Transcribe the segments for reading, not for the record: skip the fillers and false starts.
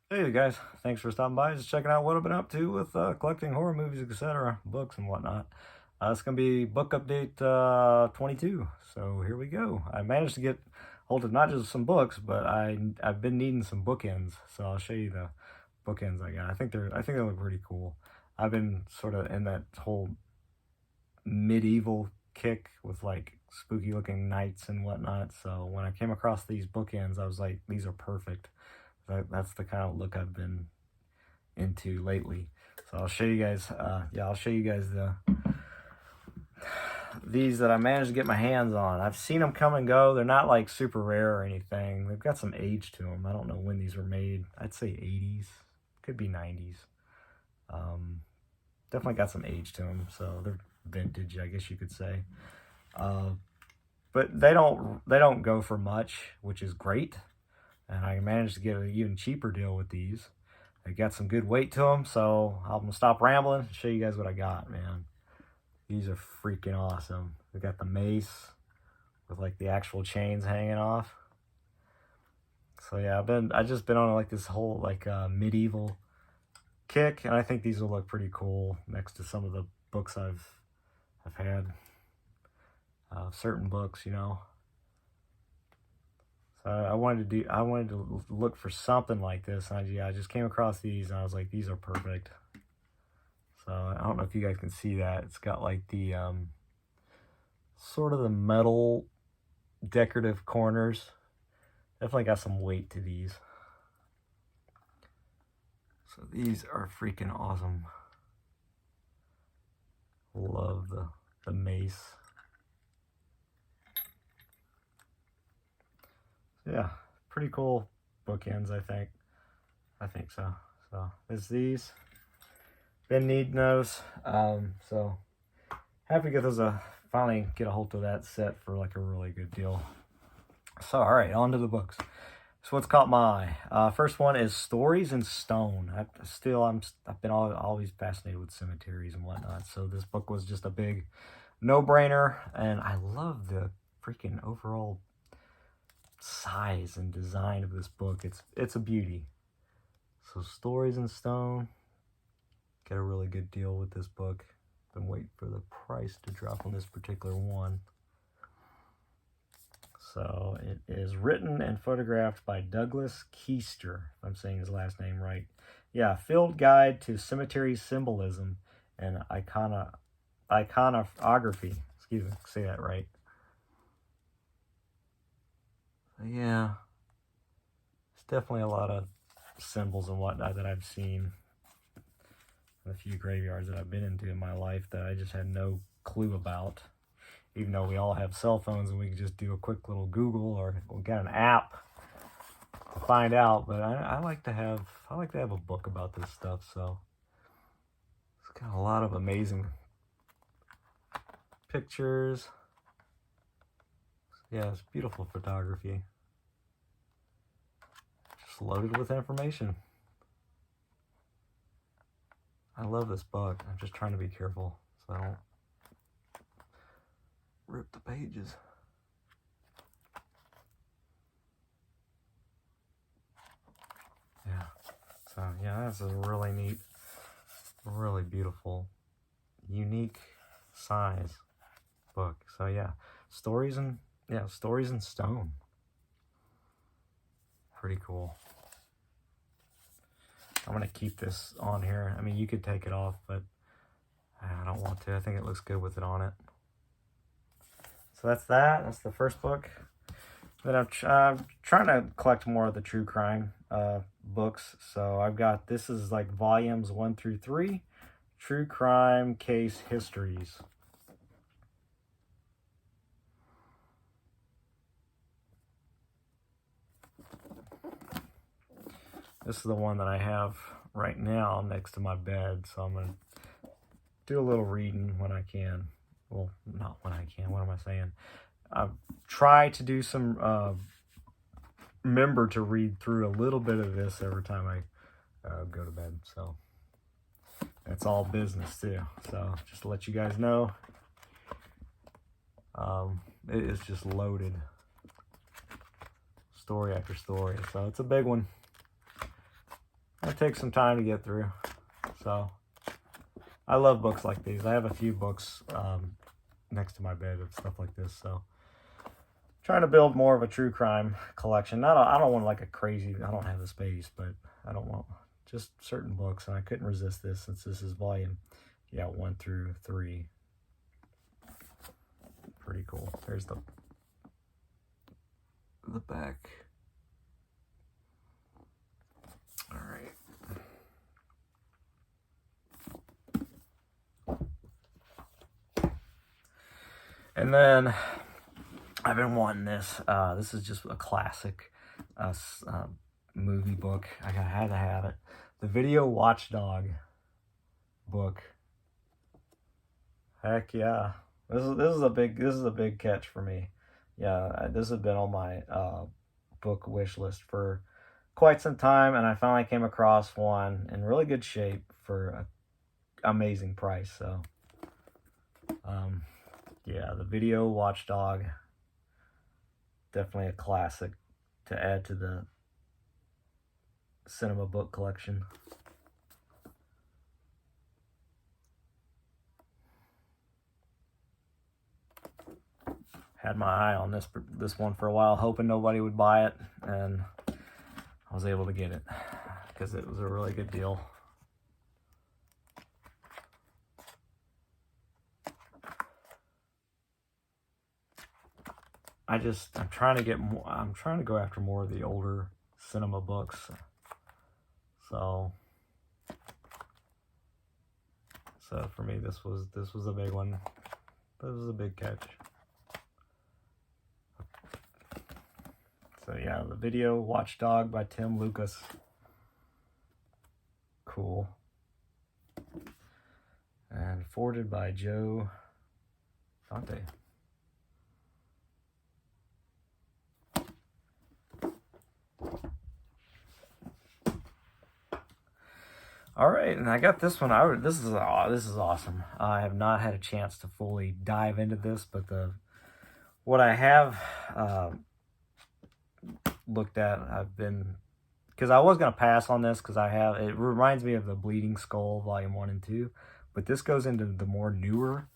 Hey guys, thanks for stopping by. Just checking out what I've been up to with collecting horror movies, etc., books and whatnot. It's gonna be book update 22. So here we go. I managed to get hold of not just some books, but I've been needing some bookends. So I'll show you the bookends I got. I think they look pretty cool. I've been sort of in that whole medieval kick with like spooky looking knights and whatnot. So when I came across these bookends, I was like, these are perfect. That's the kind of look I've been into lately. So I'll show you guys. I'll show you guys these that I managed to get my hands on. I've seen them come and go. They're not like super rare or anything. They've got some age to them. I don't know when these were made. I'd say 80s, could be 90s. Definitely got some age to them, so they're vintage, I guess you could say. Uh, but they don't go for much, which is great. And I managed to get an even cheaper deal with these. They got some good weight to them, so I'm gonna stop rambling and show you guys what I got, man. These are freaking awesome. We got the mace with like the actual chains hanging off. So yeah, I just been on like this whole like medieval kick, and I think these will look pretty cool next to some of the books I've had. Certain books, you know. So I wanted to look for something like this, and I just came across these, and I was like, these are perfect. So I don't know if you guys can see that. It's got like the sort of the metal decorative corners. Definitely got some weight to these. So these are freaking awesome. Love the mace. So yeah, pretty cool bookends, I think. I think so. So there's these. Been needing those. So happy to get those finally get a hold of that set for like a really good deal. So all right, on to the books. So what's caught my eye? First one is Stories in Stone. I've been always fascinated with cemeteries and whatnot. So this book was just a big no-brainer, and I love the freaking overall size and design of this book. It's a beauty. So Stories in Stone. Get a really good deal with this book. Been waiting for the price to drop on this particular one. So it is written and photographed by Douglas Keister, if I'm saying his last name right. Yeah, Field Guide to Cemetery Symbolism and Iconography. Excuse me, say that right. So yeah, it's definitely a lot of symbols and whatnot that I've seen in a few graveyards that I've been into in my life that I just had no clue about. Even though we all have cell phones and we can just do a quick little Google or we'll get an app to find out. But I like to have a book about this stuff. So it's got a lot of amazing pictures. Yeah, it's beautiful photography. Just loaded with information. I love this book. I'm just trying to be careful so I don't rip the pages. Yeah. So yeah, that's a really neat, really beautiful, unique size book. So yeah, Stories in Stone. Pretty cool. I'm gonna keep this on here. I mean, you could take it off, but I don't want to. I think it looks good with it on it. So that's that. That's the first book. Then I'm trying to collect more of the true crime books. So I've got, this is like volumes 1 through 3, True Crime Case Histories. This is the one that I have right now next to my bed. So I'm going to do a little reading when I can. Well, not when I can. What am I saying? I try to do some, remember to read through a little bit of this every time I go to bed. So it's all business too. So just to let you guys know, it is just loaded. Story after story. So it's a big one. It takes some time to get through. So I love books like these. I have a few books next to my bed of stuff like this. So trying to build more of a true crime collection. I don't want like a crazy, I don't have the space, but I don't want just certain books. And I couldn't resist this since this is volume, 1 through 3. Pretty cool. There's the back. All right. And then I've been wanting this. This is just a classic movie book. I had to have it. The Video Watchdog book. Heck yeah. This is a big catch for me. Yeah, this has been on my book wish list for quite some time, and I finally came across one in really good shape for an amazing price. So yeah, the Video Watchdog, definitely a classic to add to the cinema book collection. Had my eye on this one for a while, hoping nobody would buy it, and I was able to get it because it was a really good deal. I'm trying to get more. I'm trying to go after more of the older cinema books. So for me, this was a big one. This was a big catch. So yeah, the Video Watchdog by Tim Lucas. Cool. And forwarded by Joe Dante. All right, and I got this one. This is awesome. I have not had a chance to fully dive into this, but what I have looked at, because I was gonna pass on this because it reminds me of the Bleeding Skull Volume 1 and 2, but this goes into the more newer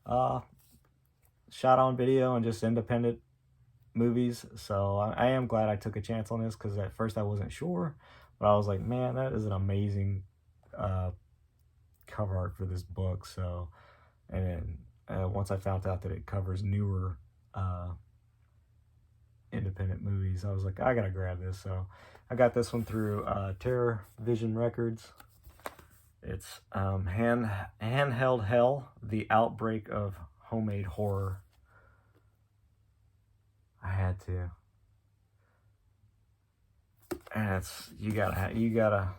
shot on video and just independent movies. So I am glad I took a chance on this because at first I wasn't sure, but I was like, man, that is an amazing cover art for this book. So, and then once I found out that it covers newer independent movies, I was like, I gotta grab this. So I got this one through Terror Vision Records. It's Handheld Hell: The Outbreak of Homemade Horror. I had to. And you gotta,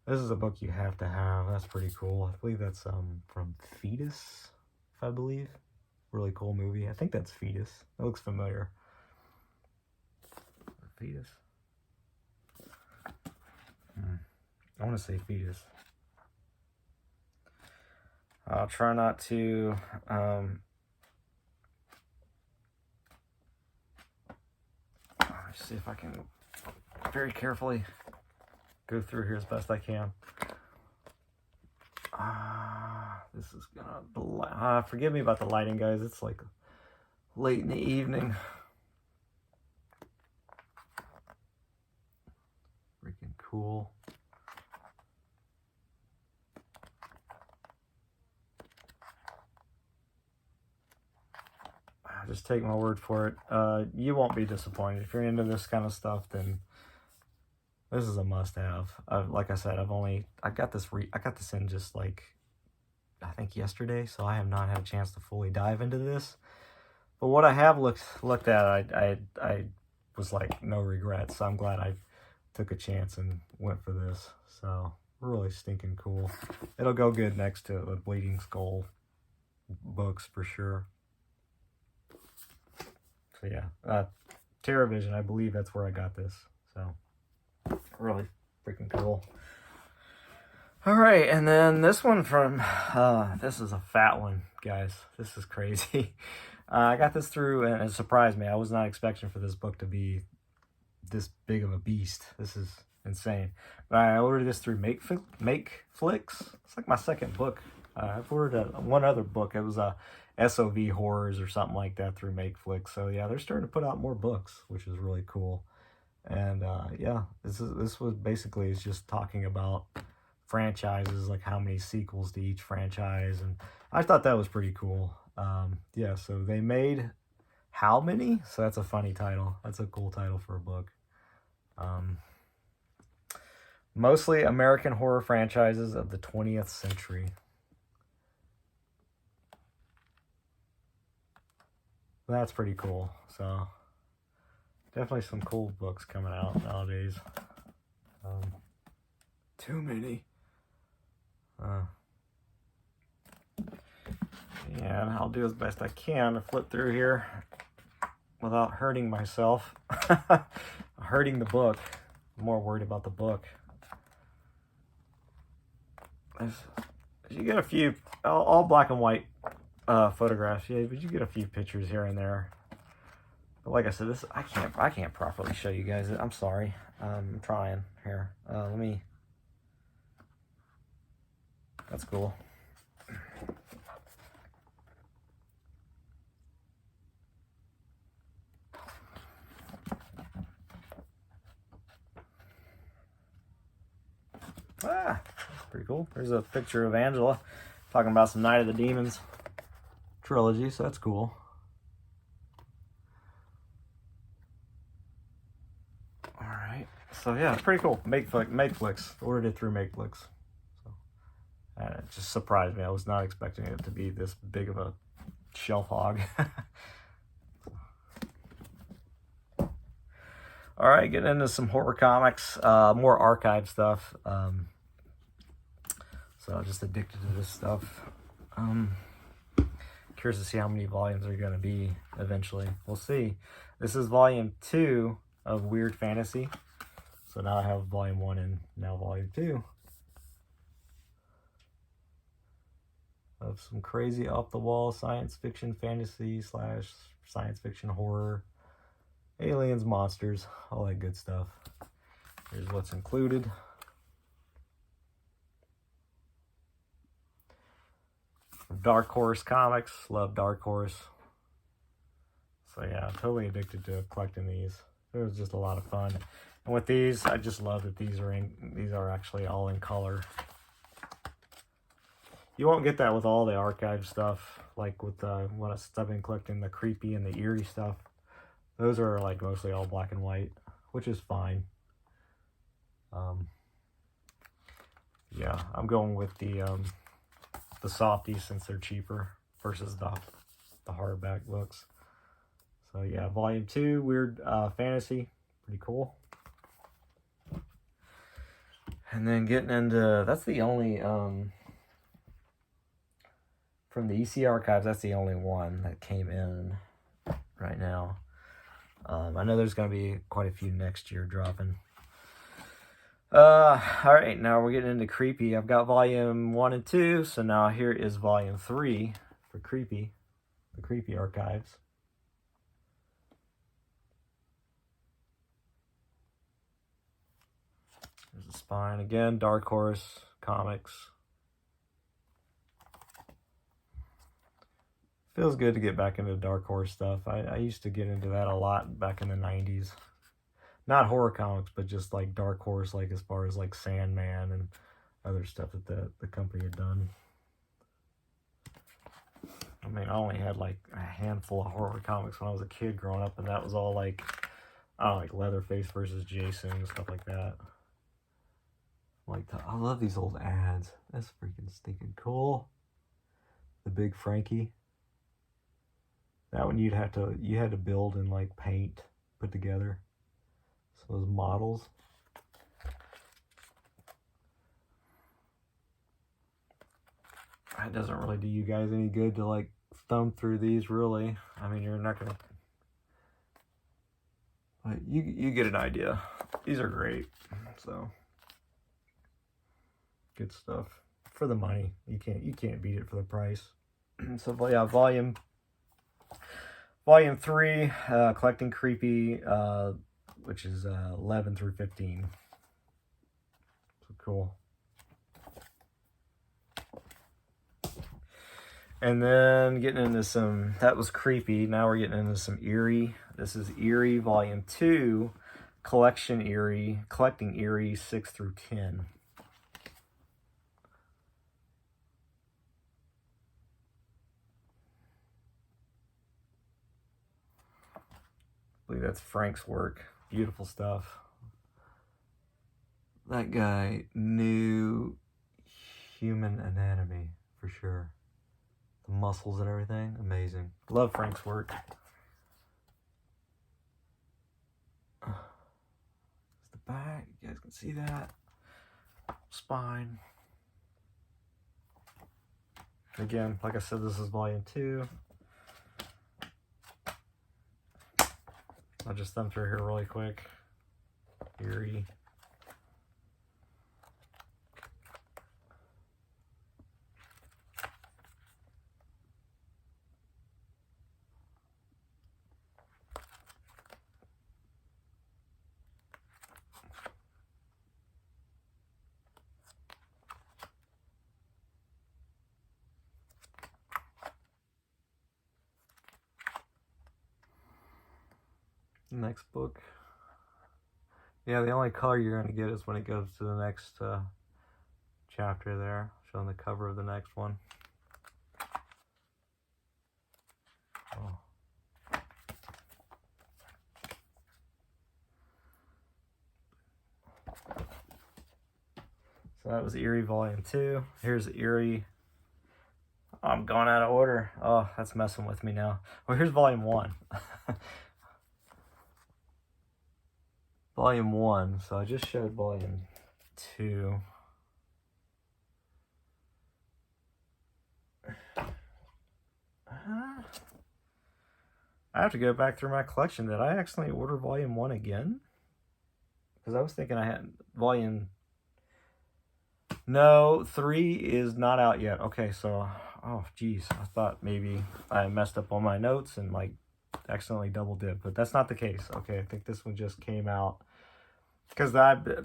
this is a book you have to have. That's pretty cool. I believe that's from Fetus, if I believe. Really cool movie. I think that's Fetus. It looks familiar. Fetus. I want to say Fetus. I'll try not to see if I can very carefully go through here as best I can. This is gonna forgive me about the lighting, guys. It's like late in the evening. Freaking cool. Just take my word for it. You won't be disappointed. If you're into this kind of stuff, then this is a must-have. Like I said, I got this in just like, I think yesterday, so I have not had a chance to fully dive into this. But what I have looked at, I was like, no regrets. So I'm glad I took a chance and went for this. So really stinking cool. It'll go good next to the Bleeding Skull books for sure. So yeah, Terror Vision, I believe that's where I got this. So really freaking cool. All right, and then this one from, this is a fat one, guys. This is crazy. I got this through, and it surprised me. I was not expecting for this book to be this big of a beast. This is insane. But I ordered this through Makeflix. It's like my second book. I've ordered one other book. It was a SOV Horrors or something like that through Makeflix. So yeah, they're starting to put out more books, which is really cool. And yeah, this was basically, it's just talking about franchises, like how many sequels to each franchise, and I thought that was pretty cool. Yeah, so they made how many? So that's a funny title. That's a cool title for a book. Mostly American horror franchises of the 20th century. That's pretty cool. So definitely some cool books coming out nowadays. Too many. Yeah, and I'll do as best I can to flip through here without hurting myself. Hurting the book. I'm more worried about the book. You get a few, all black and white photographs, yeah, but you get a few pictures here and there. But like I said, this I can't properly show you guys it. I'm sorry. I'm trying here. Let me. That's cool. Ah, that's pretty cool. There's a picture of Angela talking about some Night of the Demons trilogy, so that's cool. All right, so yeah, it's pretty cool. Makeflix. Ordered it through Makeflix. So it just surprised me. I was not expecting it to be this big of a shelf hog. All right, getting into some horror comics, more archive stuff. So just addicted to this stuff. Curious to see how many volumes are going to be eventually. We'll see. This is volume 2 of Weird Fantasy. So now I have volume 1 and now volume 2. Of some crazy off-the-wall science fiction, fantasy / science fiction horror. Aliens, monsters, all that good stuff. Here's what's included. Dark Horse Comics. Love Dark Horse. So yeah, I'm totally addicted to collecting these. It was just a lot of fun. And with these, I just love that these are actually all in color. You won't get that with all the archive stuff, like with what I've been collecting, the creepy and the eerie stuff. Those are like mostly all black and white, which is fine. Yeah, I'm going with the softies since they're cheaper versus the hardback books. So yeah, volume 2, Weird Fantasy, pretty cool. And then getting into, that's the only from the EC archives, that's the only one that came in right now. I know there's going to be quite a few next year dropping. All right, now we're getting into creepy. I've got volume 1 and 2, so now here is volume 3 for creepy, the creepy archives. There's the spine again, Dark Horse Comics. Feels good to get back into Dark Horse stuff. I used to get into that a lot back in the 90s. Not horror comics, but just like Dark Horse, like as far as like Sandman and other stuff that the company had done. I mean, I only had like a handful of horror comics when I was a kid growing up, and that was all like, I don't know, like Leatherface versus Jason and stuff like that. I love these old ads. That's freaking stinking cool. The Big Frankie. That one you had to build and like paint, put together. So those models. That doesn't really do you guys any good to like thumb through these, really. I mean, you're not gonna. But you get an idea. These are great. So good stuff for the money. You can't beat it for the price. So yeah, volume 3, collecting creepy, which is 11 through 15. Cool. And then getting into some, that was creepy. Now we're getting into some eerie. This is Eerie Volume 2, Collecting Eerie 6 through 10. I believe that's Frank's work. Beautiful stuff. That guy knew human anatomy for sure. The muscles and everything, amazing. Love Frank's work. There's the back, you guys can see that. Spine. Again, like I said, this is volume 2. I'll just thumb through here really quick. Eerie. Next book. Yeah, the only color you're going to get is when it goes to the next chapter there, showing the cover of the next one. Oh. So that was Eerie Volume 2. Here's Eerie. I'm going out of order. Oh, that's messing with me now. Well, here's Volume 1. Volume 1. So I just showed Volume 2. I have to go back through my collection. Did I accidentally order Volume 1 again? Because I was thinking I had Volume... No, 3 is not out yet. Okay, so... Oh, geez. I thought maybe I messed up on my notes and, like, accidentally double dipped. But that's not the case. Okay, I think this one just came out. Because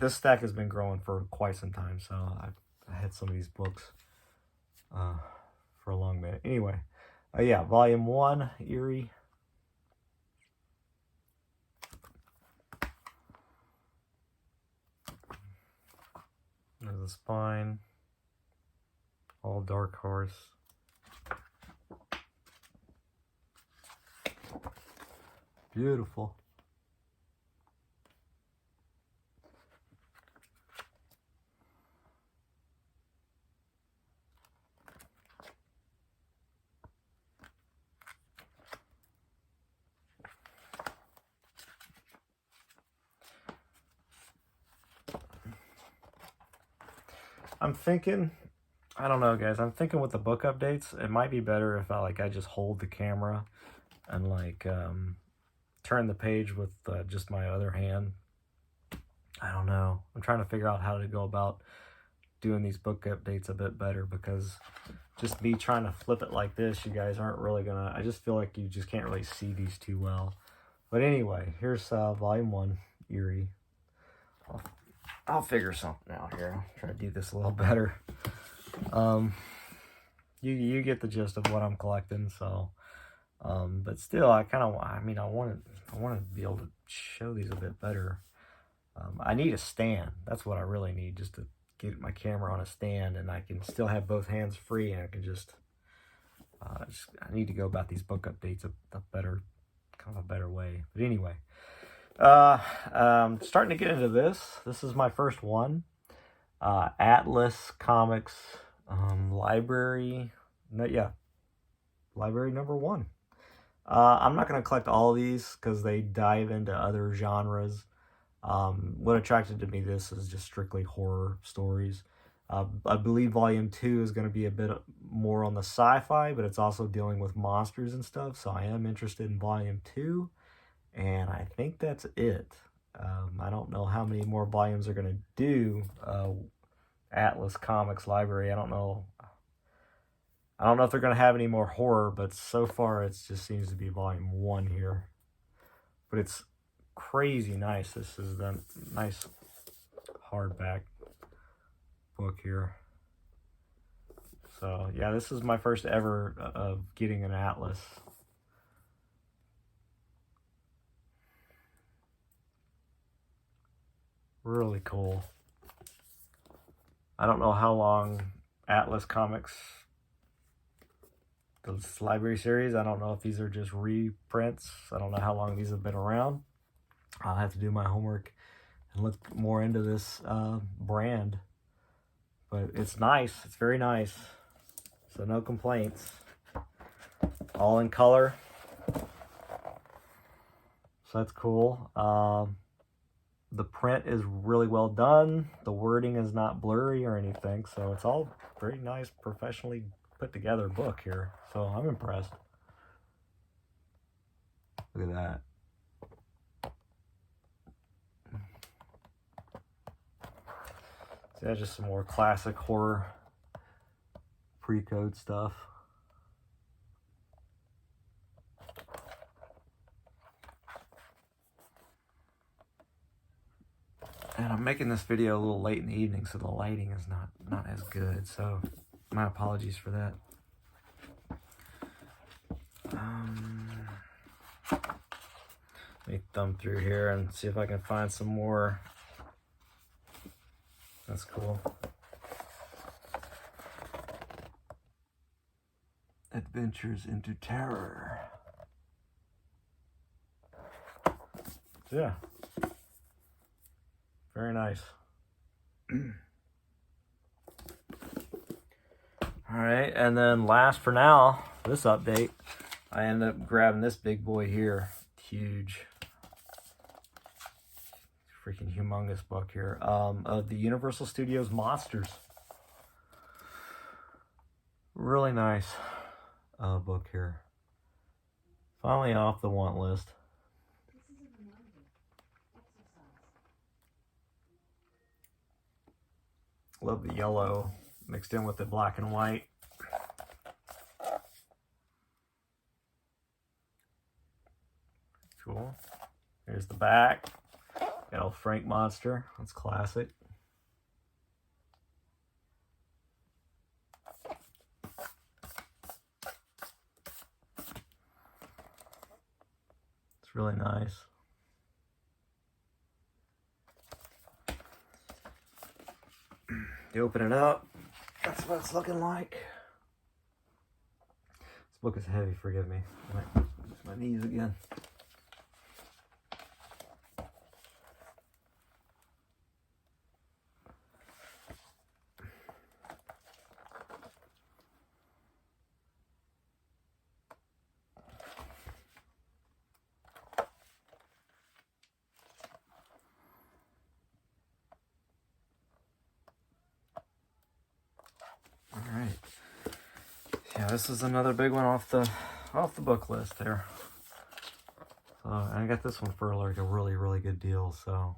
this stack has been growing for quite some time. So I had some of these books for a long minute. Anyway, yeah, Volume 1, Eerie. There's the spine. All dark horse. Beautiful. I'm thinking, I don't know, guys. I'm thinking with the book updates, it might be better if I just hold the camera and turn the page with just my other hand. I don't know. I'm trying to figure out how to go about doing these book updates a bit better, because just me trying to flip it like this, you guys aren't really gonna. I just feel like you just can't really see these too well. But anyway, here's Volume 1, Eerie. I'll figure something out here. I'll try to do this a little better. You get the gist of what I'm collecting. So, but still, I want to be able to show these a bit better. I need a stand. That's what I really need, just to get my camera on a stand, and I can still have both hands free, and I can I need to go about these book updates a better way. But anyway. Starting to get into this. This is my first one. Atlas Comics library. Library number 1. I'm not going to collect all of these because they dive into other genres. What attracted to me this is just strictly horror stories. I believe Volume 2 is going to be a bit more on the sci-fi, but it's also dealing with monsters and stuff. So I am interested in Volume 2. And I think that's it. I don't know how many more volumes they're going to do. Atlas Comics Library. I don't know if they're going to have any more horror, but so far it just seems to be Volume 1 here. But it's crazy nice. This is the nice hardback. book here. So yeah, this is my first ever of getting an atlas. Really cool. I don't know how long Atlas Comics, this library series, I don't know if these are just reprints. I don't know how long these have been around. I'll have to do my homework and look more into this brand. But it's nice. It's very nice. So no complaints. All in color. So that's cool. The print is really well done. The wording is not blurry or anything. So it's all very nice, professionally put together book here. So I'm impressed. Look at that. So yeah, just some more classic horror pre-code stuff. And I'm making this video a little late in the evening, so the lighting is not as good. So my apologies for that. Let me thumb through here and see if I can find some more. That's cool. Adventures into Terror. So yeah. Very nice. Alright, and then last for now, this update, I ended up grabbing this big boy here. Huge. Freaking humongous book here. Of the Universal Studios Monsters. Really nice book here. Finally off the want list. Love the yellow mixed in with the black and white. Cool. Here's the back. Got old Frank Monster. That's classic. It's really nice. You open it up, that's what it's looking like. This book is heavy, forgive me. My knees again. Alright. Yeah, this is another big one off the book list there. So I got this one for like a really good deal, so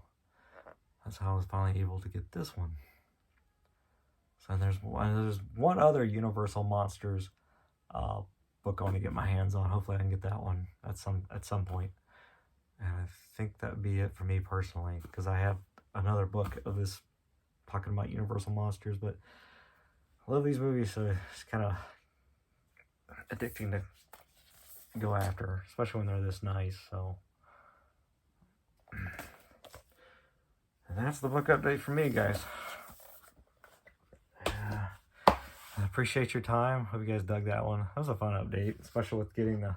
that's how I was finally able to get this one. So there's one other Universal Monsters book I want to get my hands on. Hopefully I can get that one at some point. And I think that'd be it for me personally, because I have another book of this talking about Universal Monsters, but I love these movies, so it's kind of addicting to go after, especially when they're this nice. So, and that's the book update for me, guys. I appreciate your time. Hope you guys dug that one. That was a fun update, especially with getting the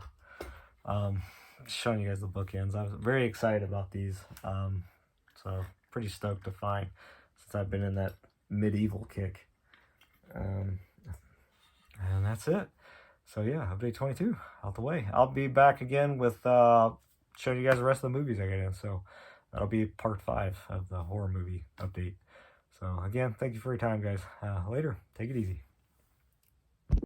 showing you guys the bookends. I was very excited about these, so pretty stoked to find, since I've been in that medieval kick. And that's it. So yeah, update 22 out the way. I'll be back again with showing you guys the rest of the movies I got in. So that'll be part 5 of the horror movie update. So again, thank you for your time, guys. Later. Take it easy.